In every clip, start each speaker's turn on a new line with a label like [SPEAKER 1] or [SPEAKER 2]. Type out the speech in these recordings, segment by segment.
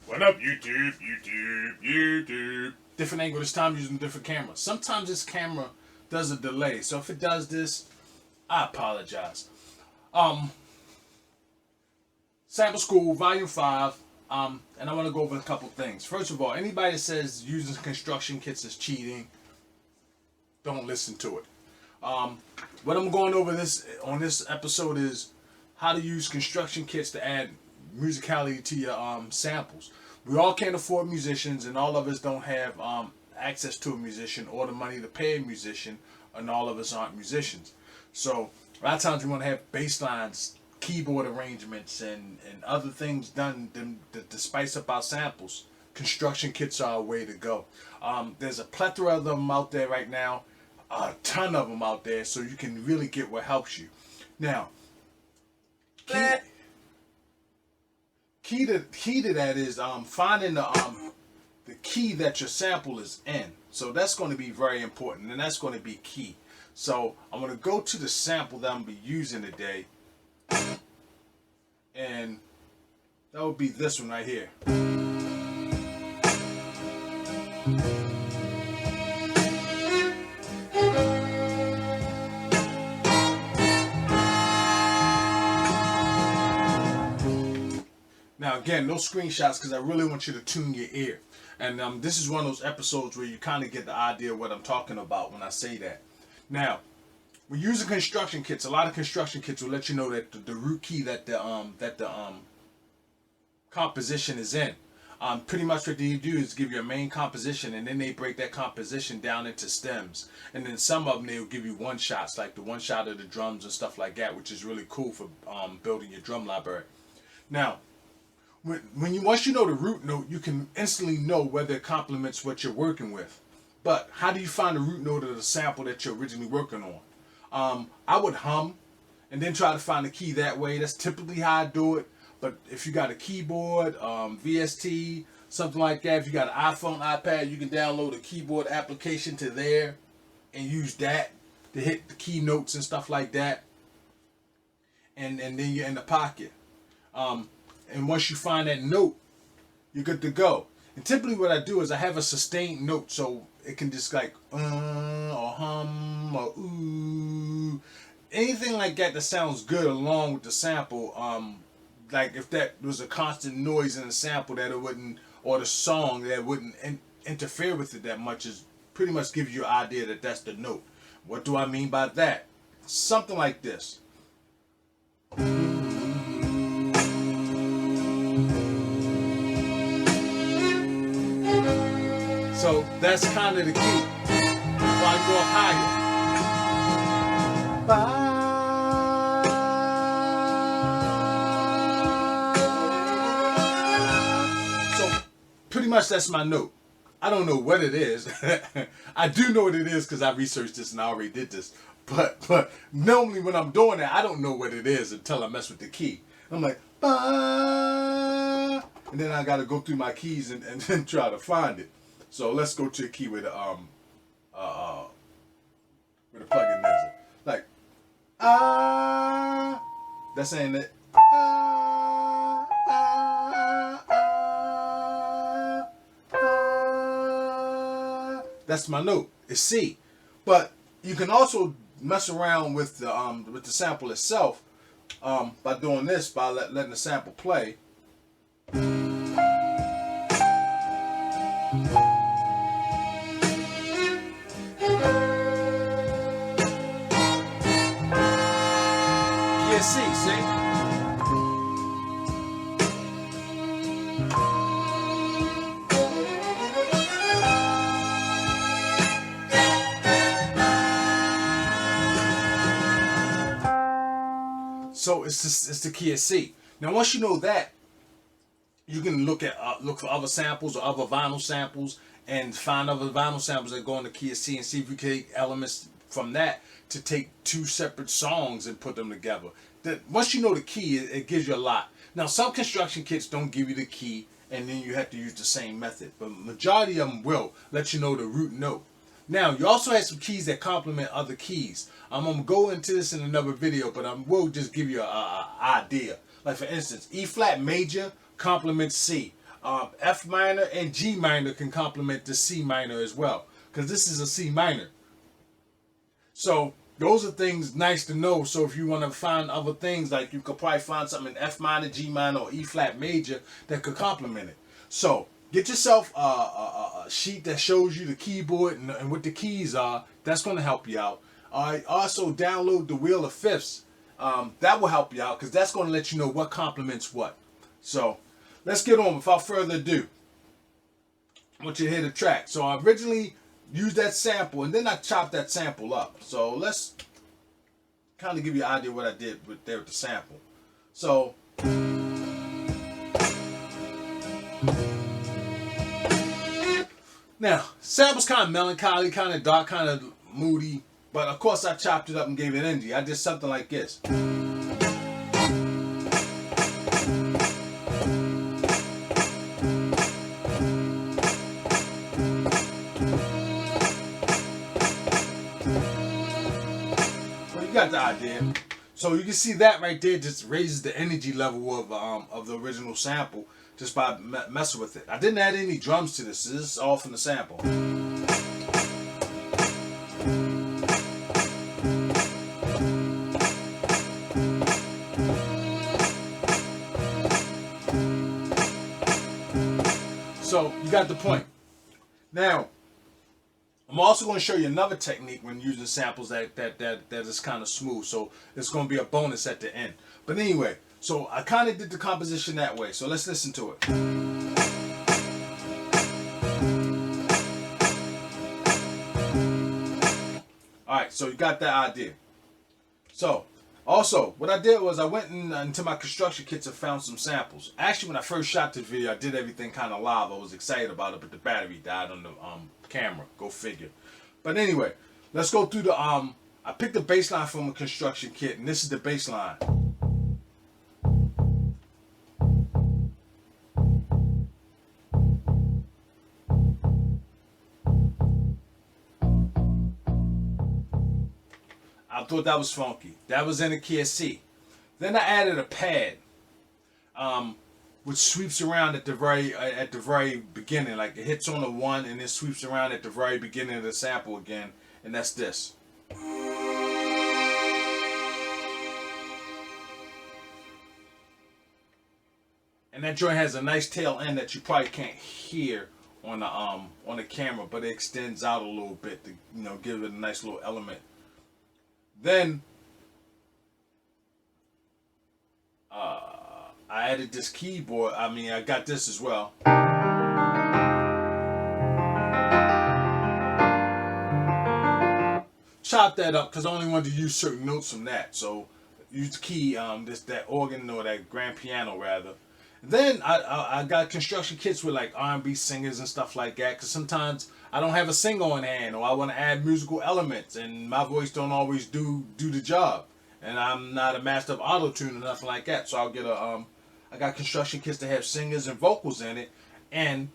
[SPEAKER 1] What up, YouTube, YouTube. Different angle this time using a different camera. Sometimes this camera does a delay, so if it does this, I apologize. Sample School, Volume 5, and I want to go over a couple things. First of all, anybody that says using construction kits is cheating, don't listen to it. What I'm going over on this episode is how to use construction kits to add musicality to your samples. We all can't afford musicians, and all of us don't have access to a musician or the money to pay a musician, and all of us aren't musicians. So a lot of times we want to have bass lines, keyboard arrangements, and other things done to spice up our samples. Construction kits are a way to go. There's a plethora of them out there right now, a ton of them out there, so you can really get what helps you. Now, key to that is finding the key that your sample is in. So that's going to be very important, and that's going to be key. So I'm going to go to the sample that I'm going to be using today, and that would be this one right here. Now again, no screenshots because I really want you to tune your ear. And this is one of those episodes where you kind of get the idea of what I'm talking about when I say that. Now, when using construction kits, a lot of construction kits will let you know that the root key that the composition is in. Pretty much what they do is give you a main composition, and then they break that composition down into stems. And then some of them they'll give you one shots, like the one shot of the drums and stuff like that, which is really cool for building your drum library. Now, once you know the root note, you can instantly know whether it complements what you're working with. But how do you find the root note of the sample that you're originally working on? I would hum and then try to find the key that way. That's typically how I do it. But if you got a keyboard, VST, something like that, if you got an iPhone, iPad, you can download a keyboard application to there and use that to hit the key notes and stuff like that. And then you're in the pocket. And once you find that note, you're good to go. And typically what I do is I have a sustained note, so it can just like or hum or ooh, anything like that sounds good along with the sample. Like if that was a constant noise in the sample that it wouldn't, or the song that wouldn't interfere with it that much, is pretty much gives you an idea that that's the note. What do I mean by that? Something like this. So that's kind of the key. While you go up higher. So pretty much that's my note. I don't know what it is. I do know what it is because I researched this and I already did this. But normally when I'm doing that, I don't know what it is until I mess with the key. I'm like, ba, and then I got to go through my keys and then try to find it. So let's go to a key where the plug-in is. Like that's saying that that's my note. It's C. But you can also mess around with the sample itself by doing this, by letting the sample play. See? So it's the key of C. Now once you know that, you can look for other samples or other vinyl samples and find other vinyl samples that go in the key of C and see if you can take elements from that to take two separate songs and put them together. Once you know the key, it gives you a lot. Now, some construction kits don't give you the key, and then you have to use the same method. But majority of them will let you know the root note. Now, you also have some keys that complement other keys. I'm going to go into this in another video, but I will just give you an idea. Like, for instance, E flat major complements C. F minor and G minor can complement the C minor as well, because this is a C minor. So those are things nice to know. So if you want to find other things, like you could probably find something in F minor, G minor, or E flat major that could complement it. So get yourself a sheet that shows you the keyboard and what the keys are. That's going to help you out. Also download the Wheel of Fifths. That will help you out, because that's going to let you know what complements what. So let's get on. Without further ado, I want you to hear the track. So I originally used that sample, and then I chopped that sample up. So let's kind of give you an idea what I did with the sample. So now, sample's kind of melancholy, kind of dark, kind of moody, but of course I chopped it up and gave it energy. I did something like this. Got the idea. So you can see that right there just raises the energy level of the original sample just by messing with it. I didn't add any drums to this. This is all from the sample. So you got the point. Now, I'm also going to show you another technique when using samples that is kind of smooth. So it's going to be a bonus at the end. But anyway, so I kind of did the composition that way. So let's listen to it. Alright, so you got that idea. So, also, what I did was I went into my construction kits and found some samples. Actually, when I first shot this video, I did everything kind of live. I was excited about it, but the battery died on the camera. Go figure. But anyway, let's go through the I picked the bass line from a construction kit, and this is the bass line. I thought that was funky. That was in the key of C. Then I added a pad, which sweeps around at the very beginning. Like it hits on the one and then sweeps around at the very beginning of the sample again, and that's this. And that joint has a nice tail end that you probably can't hear on the camera, but it extends out a little bit to give it a nice little element. Then I added this keyboard. I got this as well. Chop that up because I only wanted to use certain notes from that. So use the key, that organ or that grand piano rather. Then I got construction kits with like R&B singers and stuff like that, because sometimes I don't have a singer on hand, or I want to add musical elements and my voice don't always do the job, and I'm not a master of auto-tune or nothing like that. So I'll get I got construction kits that have singers and vocals in it, and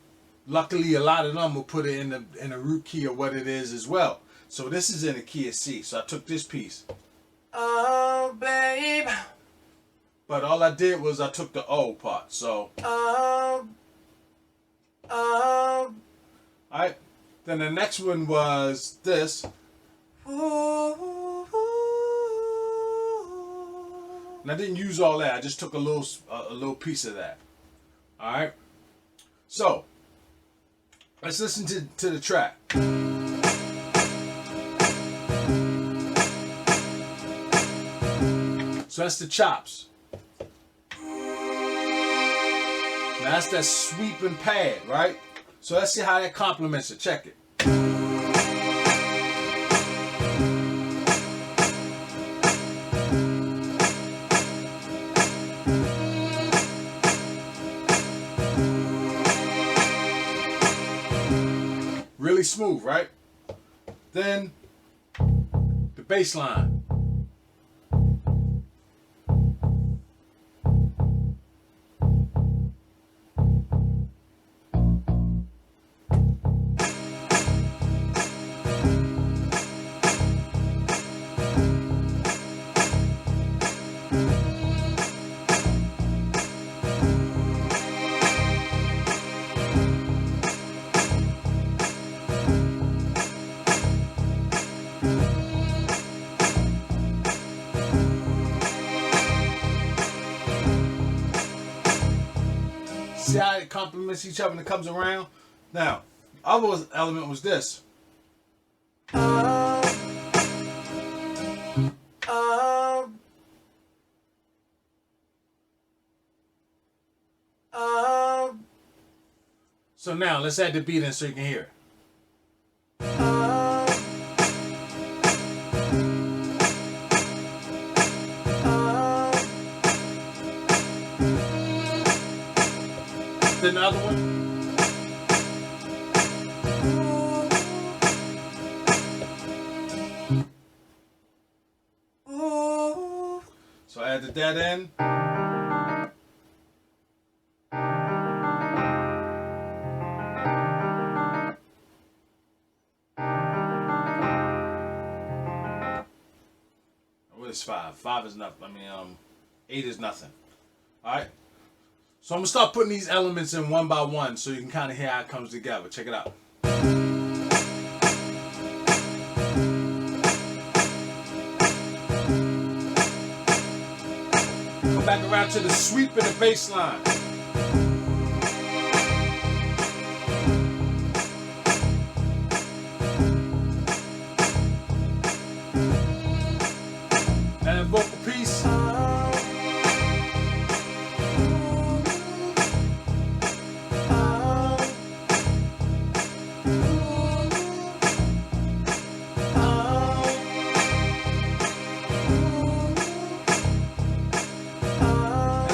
[SPEAKER 1] luckily a lot of them will put it in the root key of what it is as well. So this is in the key of C. So I took this piece. Oh babe. But all I did was I took the O part. So alright. Then the next one was this. And I didn't use all that. I just took a little piece of that. Alright. So let's listen to the track. So that's the chops. Now that's that sweeping pad, right? So let's see how that complements it. Check it. Really smooth, right? Then the bass line. See how it complements each other and it comes around? Now, other element was this. So now let's add the beat in so you can hear it. Then the other one. So I added that in. What is 5? 5 is nothing. 8 is nothing. Alright? So I'm going to start putting these elements in one by one so you can kind of hear how it comes together. Check it out. Come back around to the sweep and the bass line. And the vocal piece.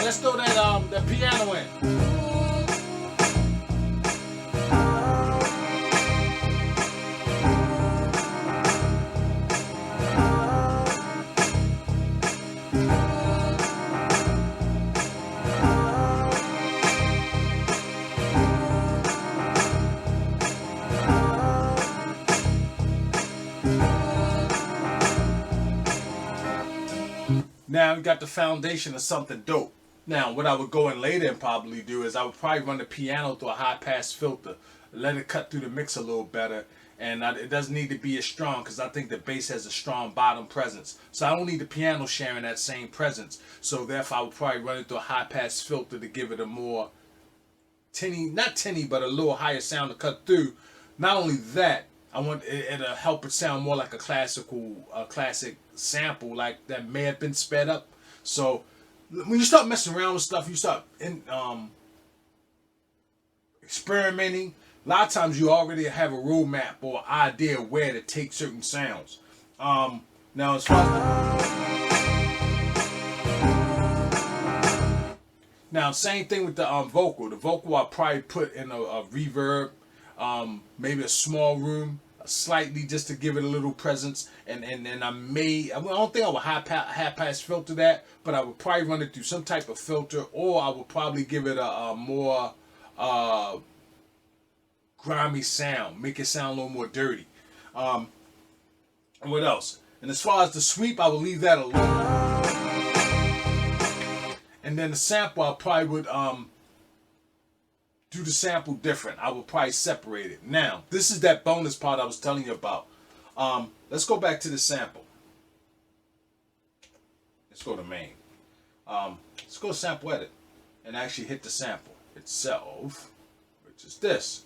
[SPEAKER 1] Let's throw that piano in. Now we got the foundation of something dope. Now, what I would go in later and probably do is I would probably run the piano through a high pass filter, let it cut through the mix a little better, and it doesn't need to be as strong because I think the bass has a strong bottom presence. So I don't need the piano sharing that same presence. So therefore, I would probably run it through a high pass filter to give it a more tinny, not tinny, but a little higher sound to cut through. Not only that, I want it'll help it sound more like a classic sample, like that may have been sped up. So when you start messing around with stuff, you start experimenting. A lot of times you already have a roadmap or idea of where to take certain sounds. Now as far as now, same thing with the vocal. The vocal I probably put in a reverb, maybe a small room, slightly just to give it a little presence, and I don't think I would high pass filter that, but I would probably run it through some type of filter, or I would probably give it a more grimy sound, make it sound a little more dirty. And what else? And as far as the sweep, I would leave that alone. And then the sample, I probably would do the sample different. I would probably separate it. Now, this is that bonus part I was telling you about. Let's go back to the sample. Let's go to main. Let's go to sample edit and actually hit the sample itself, which is this.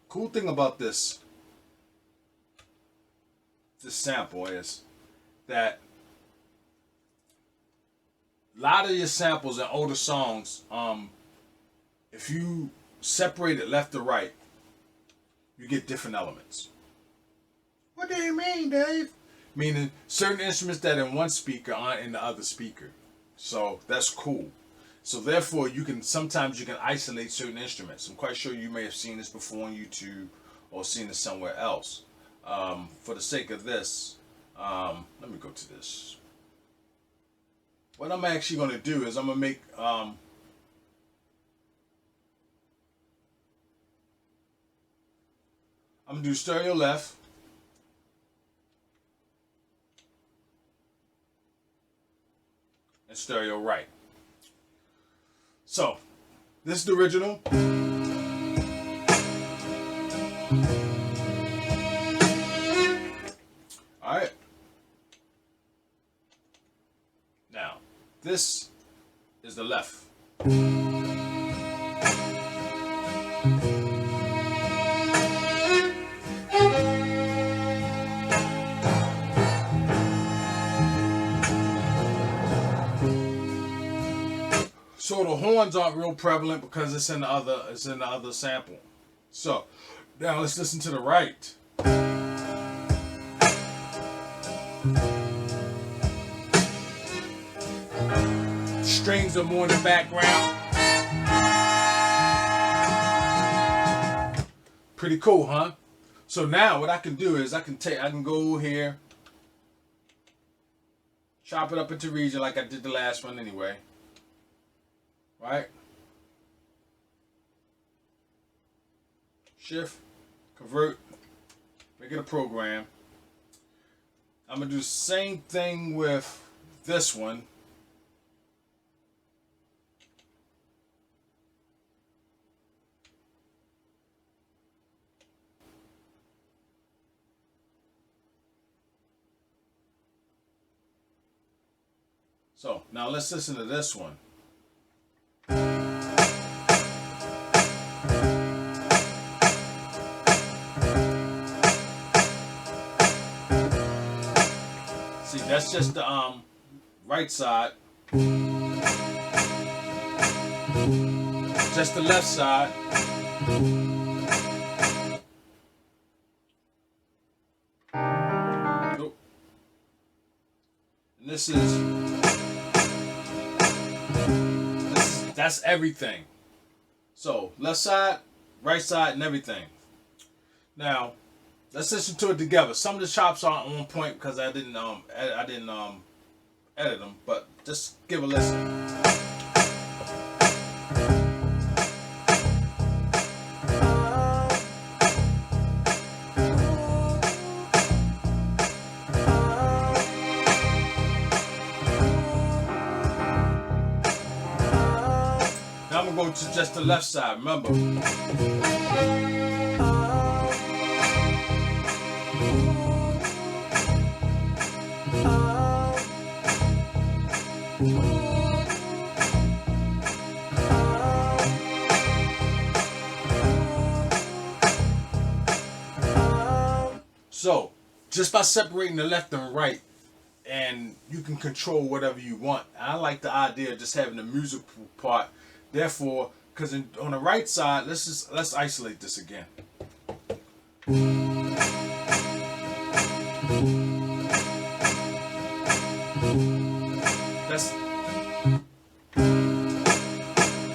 [SPEAKER 1] Cool thing about this sample is that a lot of your samples in older songs, if you separate it left to right, you get different elements. What do you mean, Dave? Meaning certain instruments that in one speaker aren't in the other speaker. So that's cool. So therefore, sometimes you can isolate certain instruments. I'm quite sure you may have seen this before on YouTube or seen it somewhere else. For the sake of this, let me go to this. What I'm actually going to do is I'm going to make I'm going to do stereo left. And stereo right. So, this is the original. this is the left. So the horns aren't real prevalent because it's in the other sample. So now let's listen to the right. Strings are more in the background. Pretty cool, huh? So now what I can do is I can go here, chop it up into region like I did the last one anyway. Right? Shift, convert, make it a program. I'm going to do the same thing with this one. So now let's listen to this one. See, that's just the right side. Just the left side. Nope. And that's everything. So left side, right side, and everything. Now let's listen to it together. Some of the chops aren't on point because I didn't edit them, but just give a listen. Now I'm going to go to just the left side. Remember. So, just by separating the left and right, and you can control whatever you want. I like the idea of just having the musical part. Therefore, because on the right side, let's isolate this again.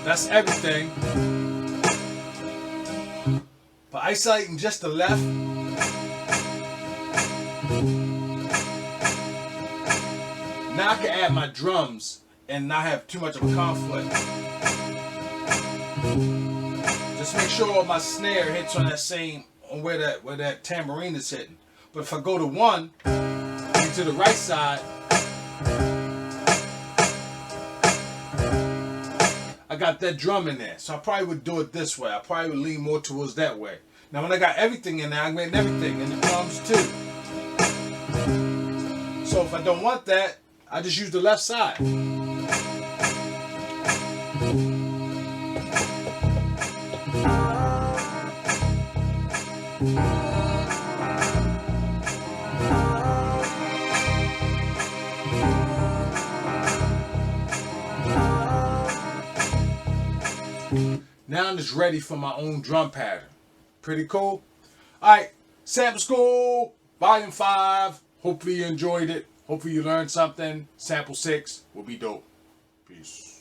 [SPEAKER 1] That's everything. By isolating just the left, now I can add my drums and not have too much of a conflict. Just make sure my snare hits on that same, on where that tambourine is hitting. But if I go to one, and to the right side, I got that drum in there. So I probably would do it this way. I probably would lean more towards that way. Now when I got everything in there, I'm getting everything, and the drums too. So if I don't want that, I just use the left side. Now I'm just ready for my own drum pattern. Pretty cool? Alright, Sample School, Volume 5. Hopefully you enjoyed it. Hopefully you learned something. Sample 6 will be dope. Peace.